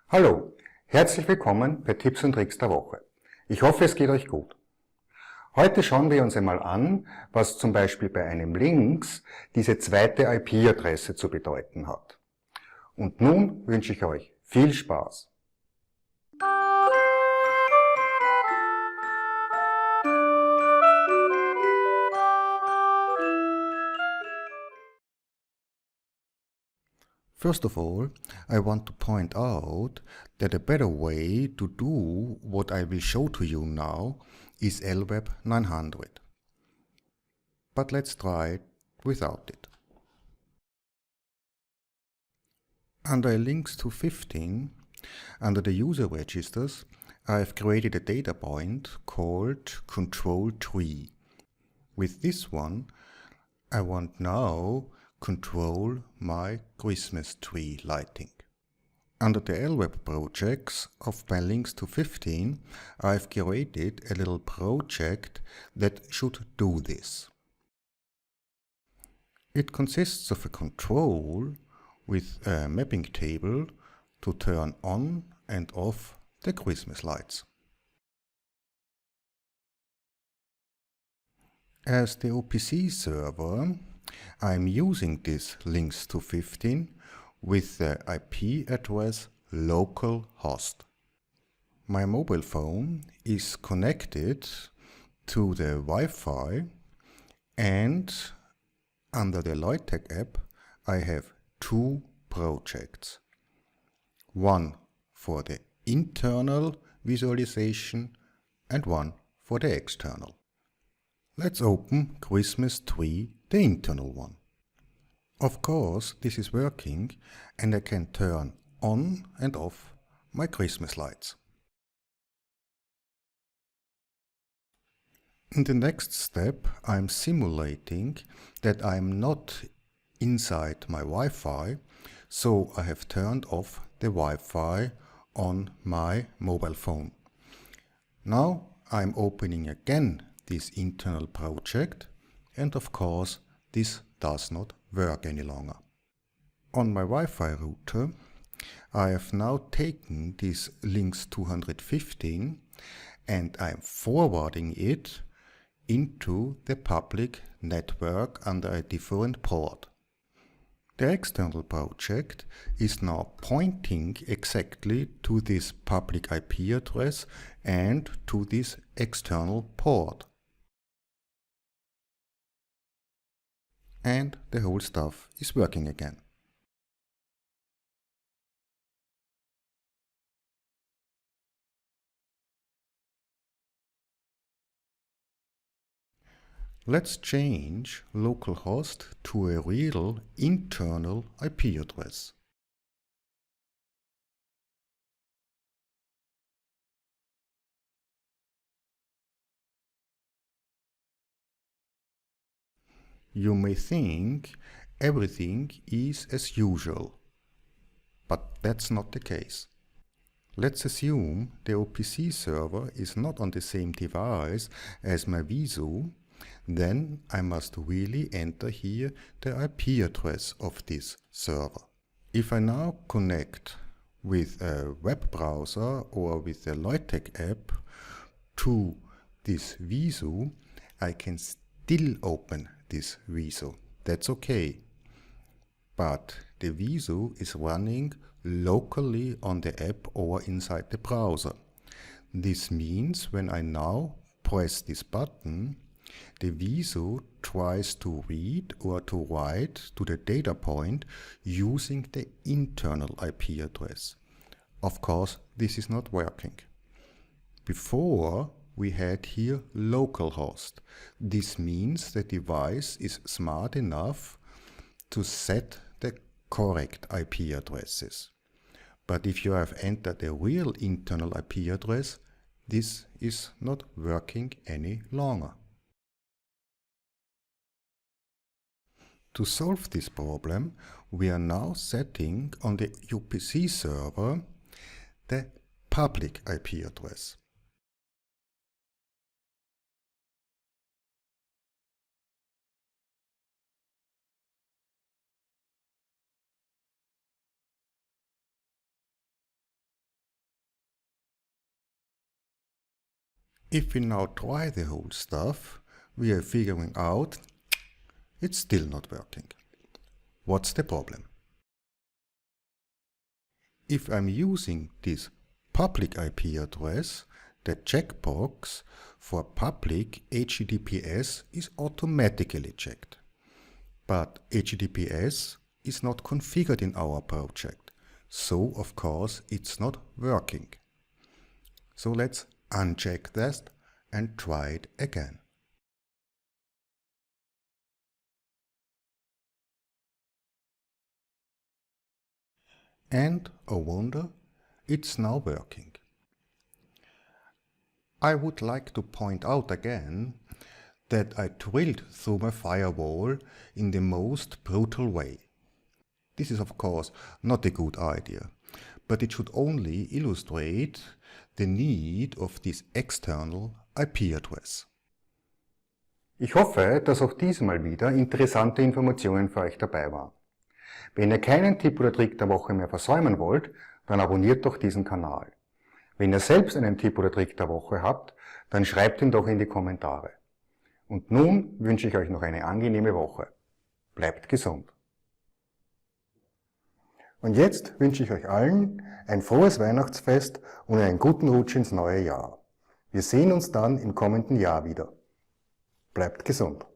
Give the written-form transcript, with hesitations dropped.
Hallo, herzlich willkommen bei Tipps und Tricks der Woche. Ich hoffe, es geht euch gut. Heute schauen wir uns einmal an, was zum Beispiel bei einem Links diese zweite IP-Adresse zu bedeuten hat. Und nun wünsche ich euch viel Spaß. First of all, I want to point out that a better way to do what I will show to you now is LWeb 900. But let's try it without it. Under links to 15, under the user registers, I have created a data point called control tree. With this one, I want now control my Christmas tree lighting. Under the LWeb projects of my links to 15, I've created a little project that should do this. It consists of a control with a mapping table to turn on and off the Christmas lights. As the OPC server, I'm using this links to 15 with the IP address localhost. My mobile phone is connected to the Wi-Fi, and under the LOYTEC app I have two projects. One for the internal visualization and one for the external. Let's open Christmas tree, the internal one. Of course, this is working and I can turn on and off my Christmas lights. In the next step, I'm simulating that I'm not inside my Wi-Fi, so I have turned off the Wi-Fi on my mobile phone. Now I'm opening again this internal project, and of course this does not work any longer. On my Wi-Fi router I have now taken this links 215 and I'm forwarding it into the public network under a different port. The external project is now pointing exactly to this public IP address and to this external port. And the whole stuff is working again. Let's change localhost to a real internal IP address. You may think everything is as usual, but that's not the case. Let's assume the OPC server is not on the same device as my VSU, then I must really enter here the IP address of this server. If I now connect with a web browser or with the LOYTEC app to this VSU, I can still open this VSU. That's okay. But the VSU is running locally on the app or inside the browser. This means when I now press this button, the VSU tries to read or to write to the data point using the internal IP address. Of course, this is not working. Before, we had here localhost. This means the device is smart enough to set the correct IP addresses. But if you have entered a real internal IP address, this is not working any longer. To solve this problem, we are now setting on the UPC server the public IP address. If we now try the whole stuff, we are figuring out it's still not working. What's the problem? If I'm using this public IP address, the checkbox for public HTTPS is automatically checked. But HTTPS is not configured in our project, so of course it's not working. So let's uncheck that and try it again. And, oh wonder, it's now working. I would like to point out again that I drilled through my firewall in the most brutal way. This is of course not a good idea, but it should only illustrate the need of this external IP address. Ich hoffe, dass auch diesmal wieder interessante Informationen für euch dabei waren. Wenn ihr keinen Tipp oder Trick der Woche mehr versäumen wollt, dann abonniert doch diesen Kanal. Wenn ihr selbst einen Tipp oder Trick der Woche habt, dann schreibt ihn doch in die Kommentare. Und nun wünsche ich euch noch eine angenehme Woche. Bleibt gesund. Und jetzt wünsche ich euch allen ein frohes Weihnachtsfest und einen guten Rutsch ins neue Jahr. Wir sehen uns dann im kommenden Jahr wieder. Bleibt gesund.